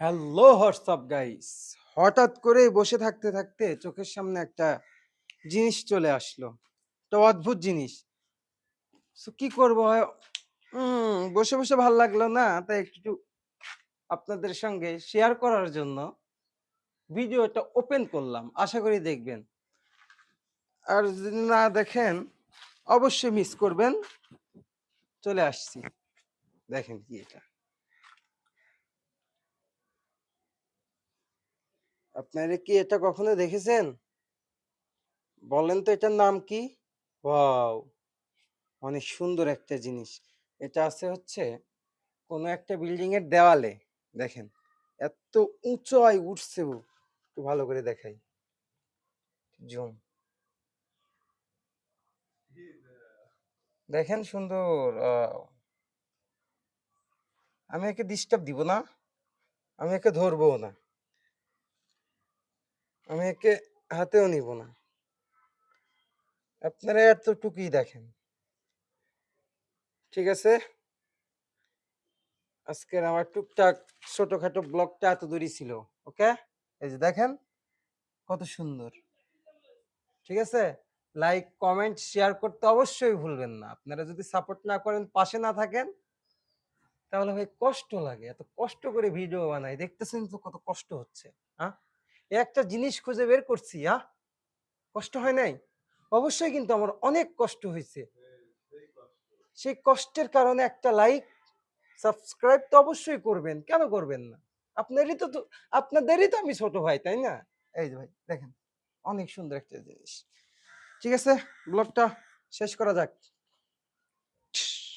Hello WhatsApp guys. হঠাৎ করে বসে থাকতে থাকতে চোখের সামনে একটা জিনিস চলে আসলো, একটা অদ্ভুত জিনিস। কি করবো, বসে বসে ভাল লাগলো না, তাই একটু আপনাদের সঙ্গে শেয়ার করার জন্য ভিডিওটা ওপেন করলাম। আশা করি দেখবেন, আর যদি না দেখেন অবশ্যই মিস করবেন। চলে আসছি, দেখেন কি এটা। আপনারা কি এটা কখনো দেখেছেন? বলেন তো এটার নাম কি? ওয়াও, অনেক সুন্দর একটা জিনিস। এটা আছে হচ্ছে কোনো একটা বিল্ডিং এর দেওয়ালে। দেখেন এত উঁচুয় উঠছে ও। একটু ভালো করে দেখাই, জুম। দেখেন সুন্দর। আমি একে ডিস্টার্ব দিব না, আমি একে ধরবো না, আমি একে হাতেও নিব না। আপনারা এতটুকুই দেখেন, ঠিক আছে? আজকের আমার টুকটাক ছোটখাটো ব্লগটা এত দূরই ছিল। ওকে, এই যে দেখেন কত সুন্দর। ঠিক আছে, লাইক কমেন্ট শেয়ার করতে অবশ্যই ভুলবেন না। আপনারা যদি সাপোর্ট না করেন, পাশে না থাকেন, তাহলে ভাই কষ্ট লাগে। এত কষ্ট করে ভিডিও বানাই, দেখতেছেন তো কত কষ্ট হচ্ছে। হ্যাঁ, একটা জিনিস খুঁজে বের করছি। হ্যাঁ, কষ্ট হয় নাই? অবশ্যই, কিন্তু আমার অনেক কষ্ট হয়েছে। সেই কষ্টের কারণে একটা লাইক, সাবস্ক্রাইব তো অবশ্যই করবেন, কেন করবেন না? আপনারই তো আপনাদেরই তো আমি ছোট ভাই, তাই না? এই যে ভাই দেখেন, অনেক সুন্দর একটা জিনিস। ঠিক আছে, ব্লগটা শেষ করা যাক।